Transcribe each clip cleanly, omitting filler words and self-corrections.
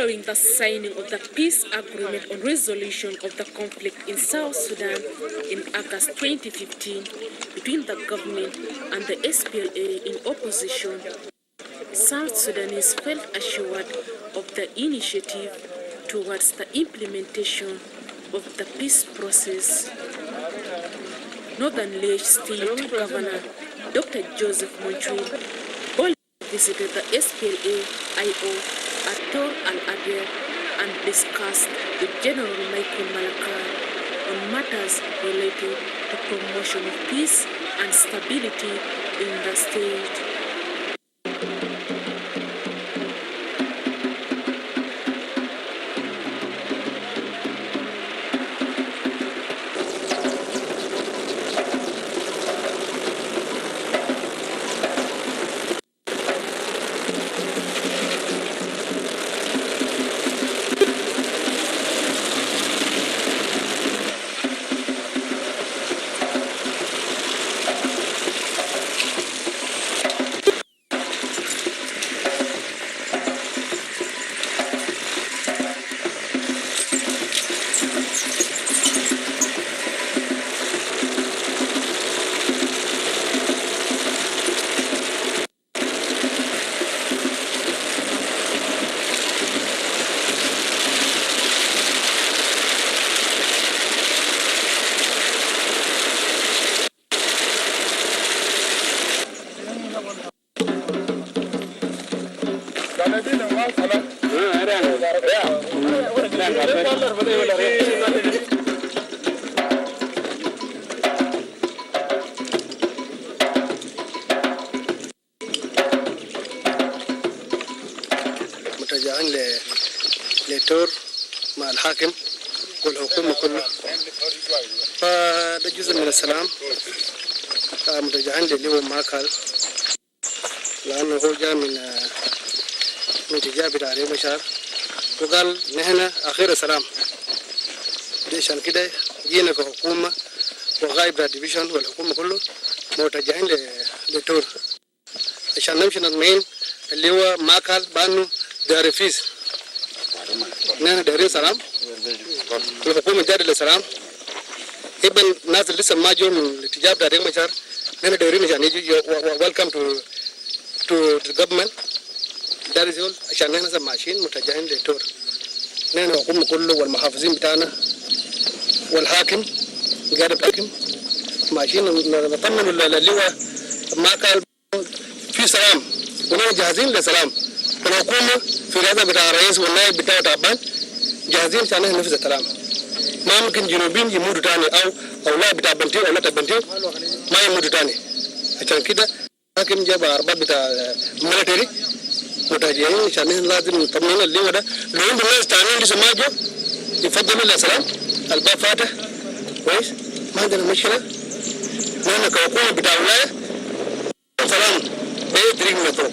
following the signing of the peace agreement on resolution of the conflict in South Sudan in August 2015 between the government and the SPLA in opposition, South Sudanese felt assured of the initiative towards the implementation of the peace process. Northern Lech State Governor Dr. Joseph Montreal visited the SPLA-IO at Tor Al-Adir and discussed with General Michael Malakar on matters related to promotion of peace and stability in the state. متجهين لتور مع الحاكم والحكومة كله، فده جزء من السلام. متجهين لليوم ماكال لأنه هو جاء من تجاه بتاع ريم بشار وقال نحن أخير السلام. عشان كده جينا كحكومة وغايب ديفيشن والحكومة كله متجهين لتور عشان نمشي نطمئن اللي هو ماكال بانو داري فيس. نحن دارين سلام والحكومة جاري للسلام. ابن الناس اللي لسه ما جو من الاتجاه بتاع ريم بشار نحن دارين عشان يجي welcome to the government. داري زول عشان نحن ماشيين متجهين لتور. نحن الحكومة كله والمحافظين بتاعنا والحاكم قاعد الحاكم ماشيين نطمن اللي هو ما كان في سلام ونحن جاهزين للسلام. الحكومة في رئاسة بتاع الرئيس والنائب بتاعه تعبان جاهزين عشان ننفذ السلام. ما ممكن جنوبين يموتوا تاني أو لا بتاع بنتيو أو لا تبنتيو ما يموتوا تاني. عشان كده الحاكم جاب أرباب بتاع ميليتري متجهين عشان لازم نطمن اللي هو ده. لو عندنا ناس تانيين لسه ما جو يفضلوا للسلام الباب فاتح كويس ما عندنا مشكلة. نحن كحكومة بتاع ولاية سلام بيدري من الطرق.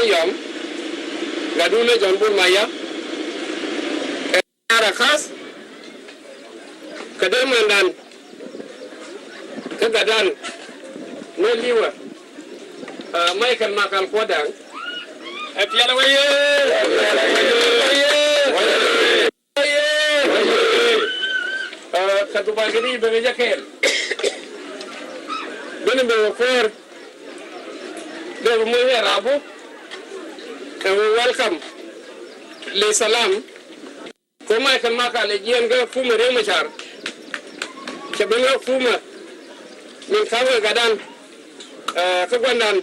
yom gadule John Bull Maya ara khas kadamandan kagadan no liwa Michael Makal Kodang atiala waye katubagiri begejakel bene be for de mo rabu and we welcome le salam ko Michael Makal jien ga fuma remachar ke benga fuma min kawe gadan ka gwandan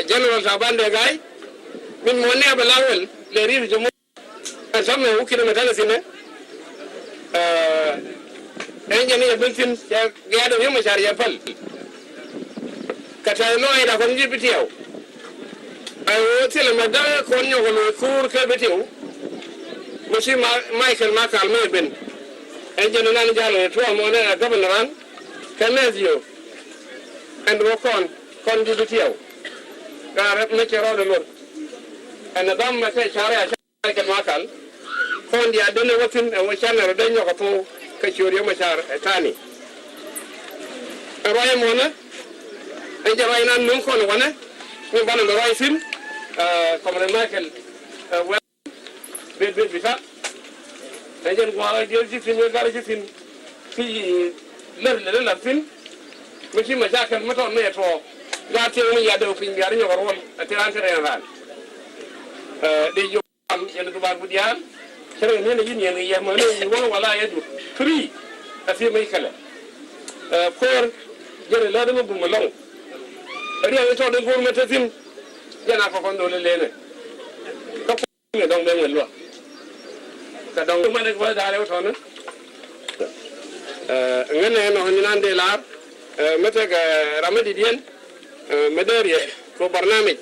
General Tabande Guy, min monne abalawel le rive jomo samme ukire metana sine engineer bentin ya gado yema shariya pal kata no ida kon jibitiyo ay wotele madara kon nyogolo kur ke bitiyo musi Michael Makal meben engineer nan jalo to mo na governor Canezio and Rokon kon jibitiyo garap na chero de lor ana dam ma sai chare a Michael Makal kon dia dole watin e wachana da nyoko to ka choriyo machar tani roye mona ay jaway nan non kon wana min bana do roy sim comme le Michael be bisa ay jen ko ala jël ci fin gar ci fin fi ler la fin mi ci ma jakal ma ton ne to ga te mu ya do fin gar ñoko won tirante ren de yo am yen do ba bu dial sere ne ne yin ya ma ne wala wala ya du free afi mai kala for jere la dama bu ma long ari ya to de for meta fin yana ko kon do le ne ko ne dong be ngel wa ka dong ma ne ko da le to ne ngene no ni nan de la meta ga ramadi dien medariya ko barnamij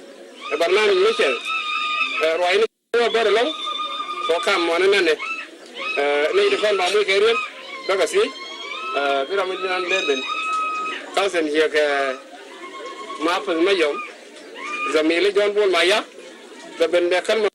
mission royni ko bar long ko kam mo ne ne di kon ba muy kay rel daga si ramadi nan leben kasen je ka ma pa ma yom zamile John Bull Maya da ben de kan